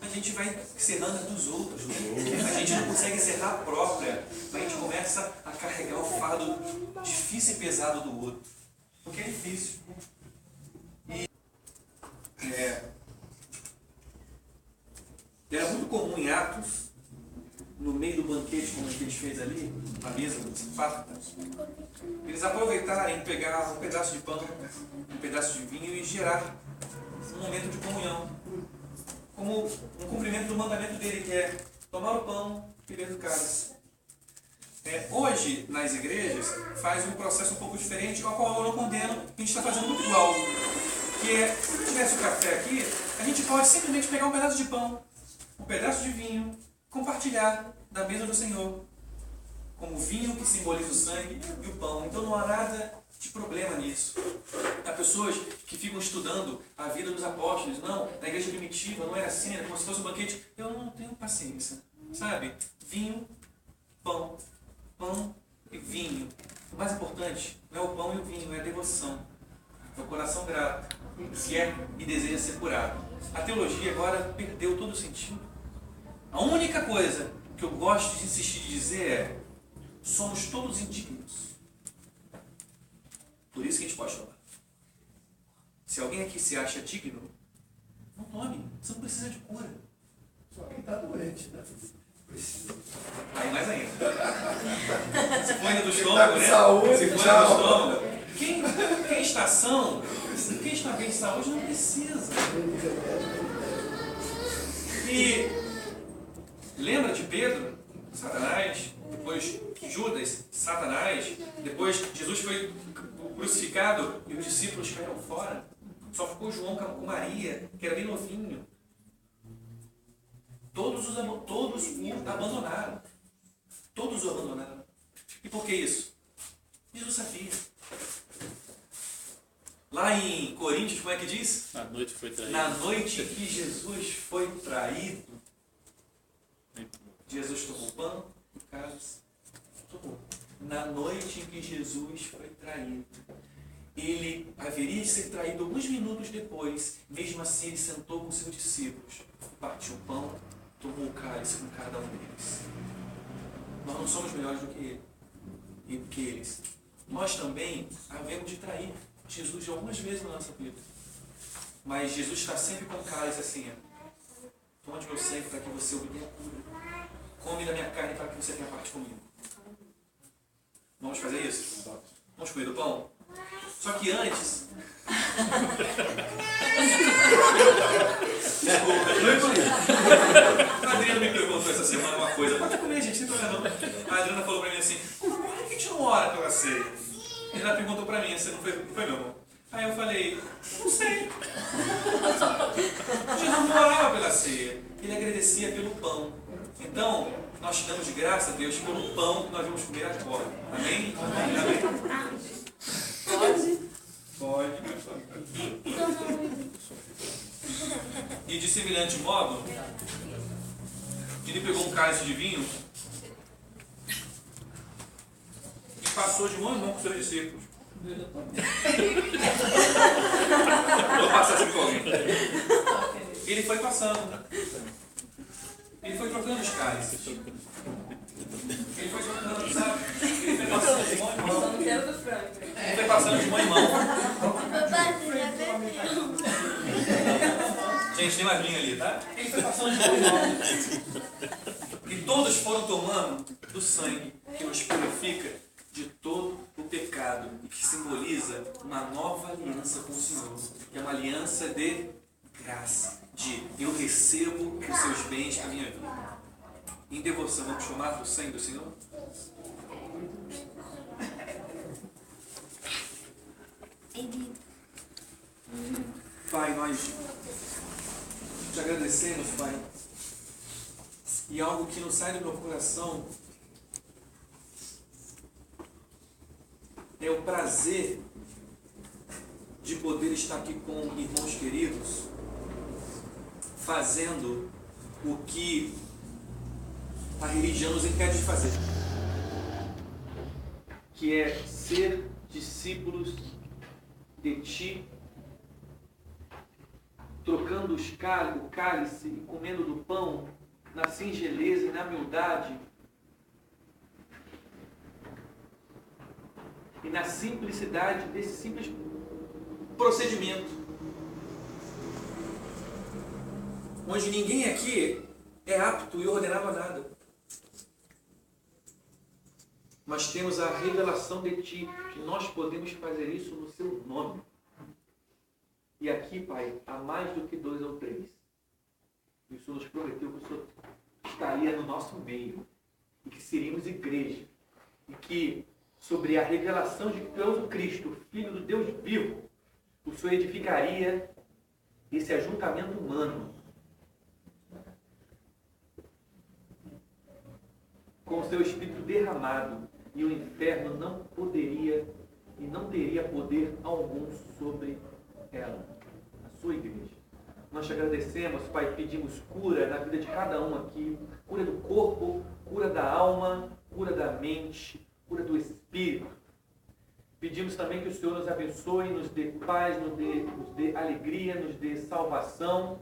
A gente vai encerrando a dos outros. A gente não consegue encerrar a própria. Mas a gente começa a carregar o fardo difícil e pesado do outro. Porque é difícil. E era muito comum em Atos, no meio do banquete, como a gente fez ali, na mesa dos Espartas, eles aproveitarem e pegar um pedaço de pão, um pedaço de vinho e gerar um momento de comunhão, como um cumprimento do mandamento dele, que é tomar o pão e beber do cálice. Hoje, nas igrejas, faz um processo um pouco diferente, ao qual eu não condeno, a gente está fazendo muito igual. Que é, se não tivesse o café aqui, a gente pode simplesmente pegar um pedaço de pão, um pedaço de vinho, compartilhar da mesa do Senhor, como o vinho que simboliza o sangue e o pão. Então não há nada de problema nisso. Há pessoas que ficam estudando a vida dos apóstolos. Não, na igreja primitiva não era assim, era como se fosse um banquete. Eu não tenho paciência, sabe? Vinho, pão, pão e vinho. O mais importante não é o pão e o vinho, é a devoção. É o coração grato, que quer e deseja ser curado. A teologia agora perdeu todo o sentido. A única coisa que eu gosto de insistir de dizer é: somos todos indignos. Por isso que a gente pode tomar. Se alguém aqui se acha digno, não tome. Você não precisa de cura. Só quem está doente, né? Precisa. Aí mais ainda. Se for ainda do estômago, né? Saúde, Se for ainda do estômago. Quem está são, quem está bem de saúde não precisa. E lembra de Pedro, Satanás, depois Judas, Satanás, depois Jesus foi crucificado e os discípulos caíram fora. Só ficou João com Maria, que era bem novinho. Todos o abandonaram. Todos o abandonaram. E por que isso? Jesus sabia. Lá em Coríntios, como é que diz? Na noite foi traído. Na noite que Jesus foi traído, Jesus tomou pão e cálice. Tomou. Na noite em que Jesus foi traído, ele haveria de ser traído alguns minutos depois. Mesmo assim, ele sentou com seus discípulos, partiu o pão, tomou o cálice com cada um deles. Nós não somos melhores do que eles. Nós também havemos de trair Jesus algumas vezes na nossa vida. Mas Jesus está sempre com o cálice assim: toma de meu sangue para que você obtenha cura. Come da minha carne para que você tenha parte comigo. Vamos fazer isso? Vamos comer do pão? Só que antes... Desculpa, a Adriana me perguntou essa semana uma coisa. Pode comer, gente, sem problema não. A Adriana falou para mim assim: por que a gente não ora pela ceia? Ela perguntou para mim: você não foi meu irmão? Aí eu falei: não sei. Jesus não orava pela ceia, ele agradecia pelo pão. Então, nós te damos de graça a Deus pelo pão que nós vamos comer agora. Amém? Amém? Pode. E de semelhante modo, ele pegou um cálice de vinho e passou de mão em mão com seus discípulos. Vou passar assim com alguém. Ele foi passando. Ele foi trocando os cálices. Ele foi trocando, sabe? Ele foi passando de mão em mão. Ele foi passando de mão em mão. Gente, tem mais linha ali, tá? Ele foi passando de mão em mão. E todos foram tomando do sangue que eu nos purifica de todo o pecado e que simboliza uma nova aliança com o Senhor, que é uma aliança de graça, de eu recebo os seus bens na minha vida. Em devoção, vamos chamar do sangue do Senhor? Pai, nós te agradecemos, Pai. E algo que não sai do meu coração é o prazer de poder estar aqui com irmãos queridos, fazendo o que a religião nos impede de fazer, que é ser discípulos de Ti, trocando o cálice e comendo do pão na singeleza e na humildade e na simplicidade desse simples procedimento, onde ninguém aqui é apto e ordenado a nada, mas temos a revelação de Ti, que nós podemos fazer isso no Seu nome. E aqui, Pai, há mais do que 2 ou 3. E o Senhor nos prometeu que o Senhor estaria no nosso meio, e que seríamos igreja, e que sobre a revelação de que Tu és o Cristo, Filho do Deus vivo, o Senhor edificaria esse ajuntamento humano com o Seu Espírito derramado, e o inferno não poderia e não teria poder algum sobre ela, a Sua igreja. Nós te agradecemos, Pai, pedimos cura na vida de cada um aqui, cura do corpo, cura da alma, cura da mente, cura do espírito. Pedimos também que o Senhor nos abençoe, nos dê paz, nos dê alegria, nos dê salvação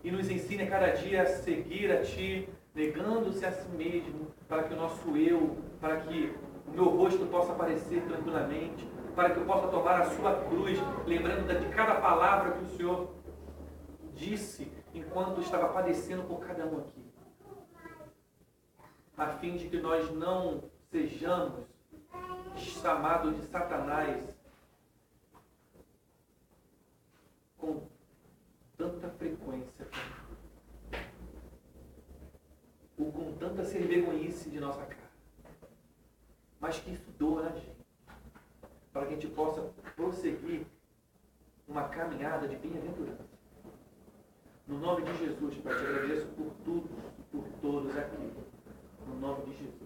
e nos ensine a cada dia a seguir a Ti, negando-se a si mesmo, para que o nosso eu, para que o meu rosto possa aparecer tranquilamente, para que eu possa tomar a Sua cruz, lembrando de cada palavra que o Senhor disse enquanto estava padecendo por cada um aqui, a fim de que nós não sejamos chamados de Satanás com tanta frequência, ou com tanta vergonhice de nossa cara, mas que isso doa na gente, para que a gente possa prosseguir uma caminhada de bem-aventurança. No nome de Jesus, Pai, te agradeço por tudo e por todos aqui. No nome de Jesus.